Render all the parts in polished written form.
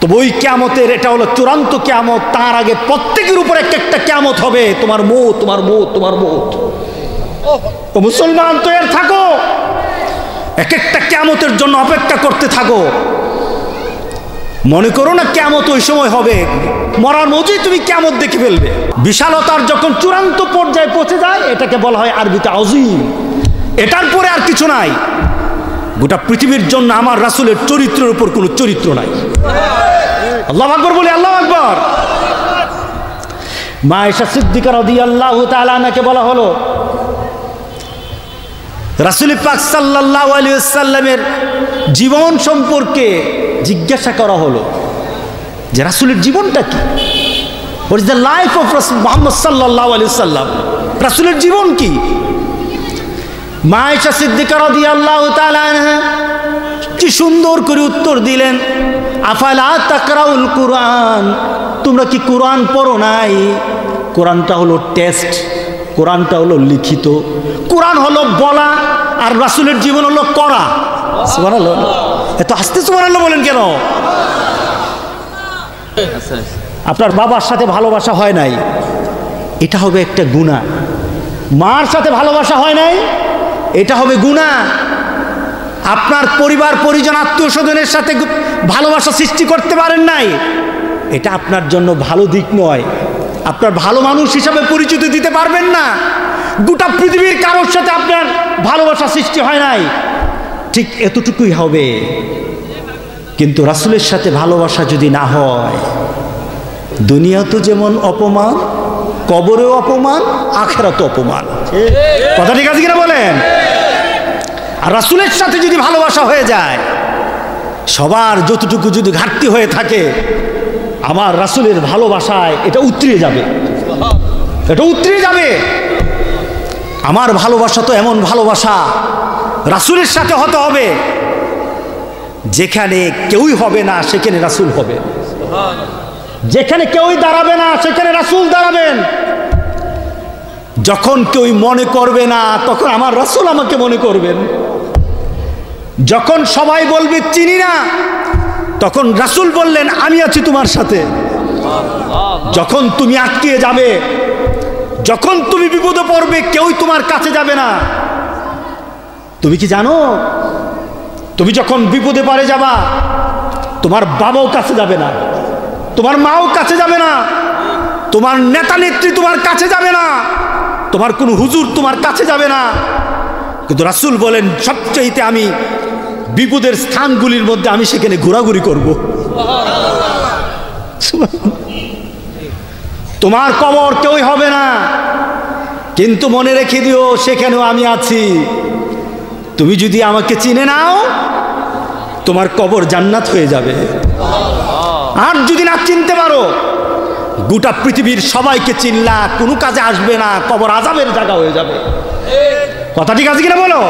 তো ওই কিয়ামতের এটা হলো চূড়ান্ত কিয়ামত। তার আগে প্রত্যেকের উপর একটা কিয়ামত হবে, তোমার মৌত, তোমার মৌত, তোমার মৌত। ও মুসলমান, তো এর থাকো, এক একটা কিয়ামতের জন্য অপেক্ষা করতে থাকো। মনে করো না কিয়ামত ওই সময় হবে, মরার মধ্যেই তুমি কিয়ামত দেখে ফেলবে। বিশালতার যখন চূড়ান্ত পর্যায়ে পৌঁছে যায়, এটাকে বলা হয় আরবিতে আযীম। এটার পরে আর কিছু নাই। গোটা পৃথিবীর জন্য আমার রাসূলের চরিত্রের উপর কোনো চরিত্র নাই। আল্লাহু আকবার বলি, আল্লাহু আকবার। মা আয়েশা সিদ্দিকা রাদিয়াল্লাহু তাআলা আনহাকে বলা হলো, রাসূল পাক সাল্লাল্লাহু আলাইহি ওয়াসাল্লামের জীবন সম্পর্কে জিজ্ঞাসা করা হলো যে রাসূলের জীবনটা কি, what is the life of Muhammad সাল্লাল্লাহু আলাইহি ওয়াসাল্লাম, রাসূলের জীবন কি? মা আয়েশা সিদ্দিকা রাদিয়াল্লাহু তাআলা আনহা কি সুন্দর করে উত্তর দিলেন, আফালা তাকরাউল কুরআন, তোমরা কি কোরআন পড়ো নাই? কোরআনটা হলো টেক্সট, কোরআনটা হলো লিখিত, কোরআন হলো বলা, আর রাসূলের জীবন হলো করা। সুবহানাল্লাহ। এত আস্তে সুবহানাল্লাহ বলেন কেন? আপনার বাবার সাথে ভালোবাসা হয় নাই, এটা হবে একটা গুনাহ। মার সাথে ভালোবাসা হয় নাই, এটা হবে গুনাহ। আপনার পরিবার পরিজন আত্মীয় স্বজনের সাথে ভালোবাসা সৃষ্টি করতে পারেন নাই, এটা আপনার জন্য ভালো দিক নয়। আপনার ভালো মানুষ হিসাবে পরিচিতি দিতে পারবেন না। গোটা পৃথিবীর কারোর সাথে আপনার ভালোবাসা সৃষ্টি হয় নাই, ঠিক এতটুকুই হবে। কিন্তু রাসূলের সাথে ভালোবাসা যদি না হয়, দুনিয়া তো যেমন অপমান, কবরেও অপমান, আখিরাতেও অপমান। কথা ঠিক আছে কিনা বলেন? আর রাসূলের সাথে যদি ভালোবাসা হয়ে যায়, সবার যতটুকু যদি ঘাটতি হয়ে থাকে, আমার রাসূলের ভালোবাসায় এটা উতরে যাবে, এটা উতরে যাবে। আমার ভালোবাসা তো এমন ভালোবাসা রাসূলের সাথে হতে হবে, যেখানে কেউই হবে না সেখানে রাসূল হবে, যেখানে কেউই দাঁড়াবে না সেখানে রাসূল দাঁড়াবেন। যখন কেউই মনে করবে না, তখন আমার রাসূল আমাকে মনে করবেন। যখন সবাই বলবে চিনি না, তখন রাসূল বললেন আমি আছি তোমার সাথে। যখন তুমি আটকিয়ে যাবে, যখন তুমি বিপদে পড়বে, কেউই তোমার কাছে যাবে না। তুমি কি জানো, তুমি যখন বিপদে পড়ে যাবা, তোমার বাবাও কাছে যাবে না, তোমার মাও কাছে যাবে না, তোমার নেতা নেত্রী তোমার কাছে যাবে না, তোমার কোনো হুজুর তোমার কাছে যাবে না। কিন্তু রাসূল বলেন সবচাইতে আমি বিপদের স্থানগুলির মধ্যে আমি সেখানে ঘোরাঘুরি করব। তোমার কবর কেউই হবে না, কিন্তু মনে রেখে দিও সেখানেও আমি আছি। তুমি যদি আমাকে চিনে নাও, তোমার কবর জান্নাত হয়ে যাবে। আর যদি না চিনতে পারো, গোটা পৃথিবীর সবাইকে চিনলা, কোনো কাজে আসবে না, কবর আযাবের জায়গা হয়ে যাবে। কথা ঠিক আছে কিনা বলো?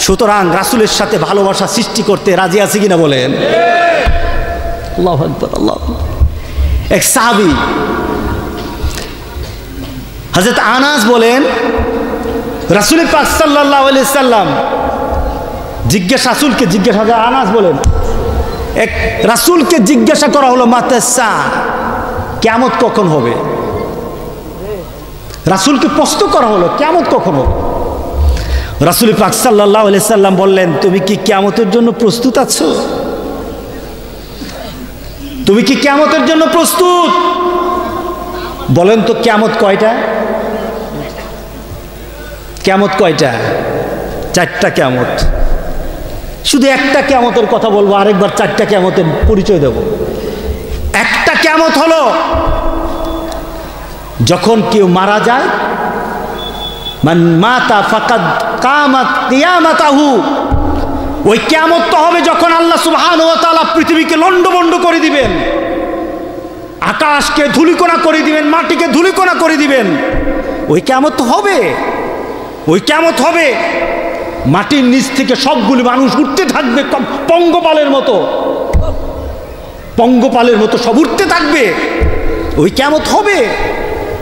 সুতরাং রাসূলের সাথে ভালোবাসা সৃষ্টি করতে রাজি আছে কিনা বলেন? আল্লাহু আকবার, আল্লাহু আকবার। এক সাহাবী হযরত আনাস বলেন, রাসূল পাক সাল্লাল্লাহু আলাইহি সাল্লাম রাসূলকে জিজ্ঞাসা, আনাস বলেন এক রাসূলকে জিজ্ঞাসা করা হলো মাতাসা, কিয়ামত কখন হবে? রাসূলকে প্রশ্ন করা হলো কিয়ামত কখন হবে? রাসূল পাক সাল্লাল্লাহু আলাইহি সাল্লাম বললেন, তুমি কি কিয়ামতের জন্য প্রস্তুত আছো? তুমি কি কিয়ামতের জন্য প্রস্তুত? বলেন তো কিয়ামত কয়টা? কিয়ামত কয়টা? চারটা কিয়ামত। শুধু একটা কিয়ামতের কথা বলবো, আরেকবার চারটা কিয়ামতের পরিচয় দেব। একটা কিয়ামত হলো যখন কেউ মারা যায়, মান মাতা ফাকাদ কামাত কিয়ামাতাহু। ওই কিয়ামত তো হবে যখন আল্লাহ সুবহানাহু ওয়া তাআলা পৃথিবীকে লন্ডভন্ড করে দিবেন, আকাশকে ধূলিকণা করে দিবেন, মাটিকে ধূলিকণা করে দিবেন। ওই কিয়ামত তো হবে, ওই কিয়ামত হবে। মাটির নিচ থেকে সবগুলি মানুষ উঠতে থাকবে পঙ্গপালের মতো, পঙ্গপালের মতো সব উঠতে থাকবে। ওই কিয়ামত হবে।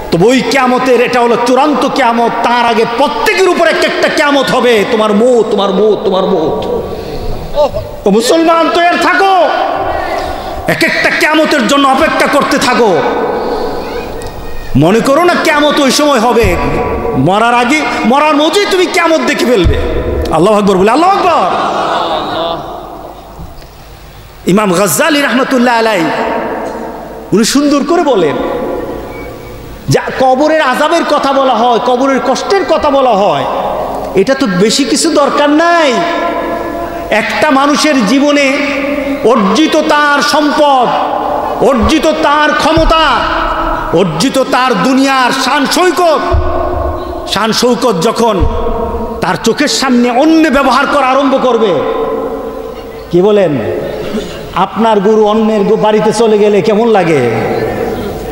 তো ওই কিয়ামতের এটা হলো চূড়ান্ত কিয়ামত। তার আগে প্রত্যেকের উপর একটা কিয়ামত হবে, তোমার মৌত, তোমার মৌত, তোমার মৌত। ও মুসলমান, তো এর থাকো, এক একটা কিয়ামতের জন্য অপেক্ষা করতে থাকো। মনে করো না কিয়ামত ওই সময় হবে, মরার আগে, মরার মধ্যেই তুমি কিয়ামত দেখে ফেলবে। আল্লাহু আকবার বলে, আল্লাহু আকবার। ইমাম গাজ্জালী রাহমাতুল্লাহ আলাইহি উনি সুন্দর করে বলেন, যা কবরের আযাবের কথা বলা হয়, কবরের কষ্টের কথা বলা হয়, এটা তো বেশি কিছু দরকার নাই। একটা মানুষের জীবনে অর্জিত তার সম্পদ, অর্জিত তার ক্ষমতা, অর্জিত তার দুনিয়ার শান শৌকত যখন তার চোখের সামনে অন্য ব্যবহার করা আরম্ভ করবে, কি বলেন, আপনার গরু অন্যের বাড়িতে চলে গেলে কেমন লাগে?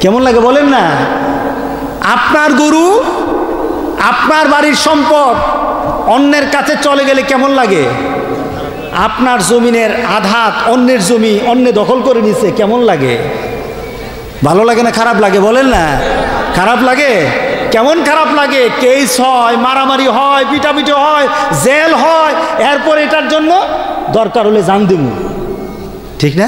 কেমন লাগে বলেন না? আপনার গরু, আপনার বাড়ির সম্পদ অন্যের কাছে চলে গেলে কেমন লাগে? আপনার জমিনের আধাত অন্যের জমি অন্য দখল করে নিছে, কেমন লাগে? ভালো লাগে না খারাপ লাগে বলেন না? খারাপ লাগে। কেমন খারাপ লাগে? কেস হয়, মারামারি হয়, পিটাপিটি হয়, জেল হয়, এরপর এটার জন্য দরকার হলে জান দেব, ঠিক না?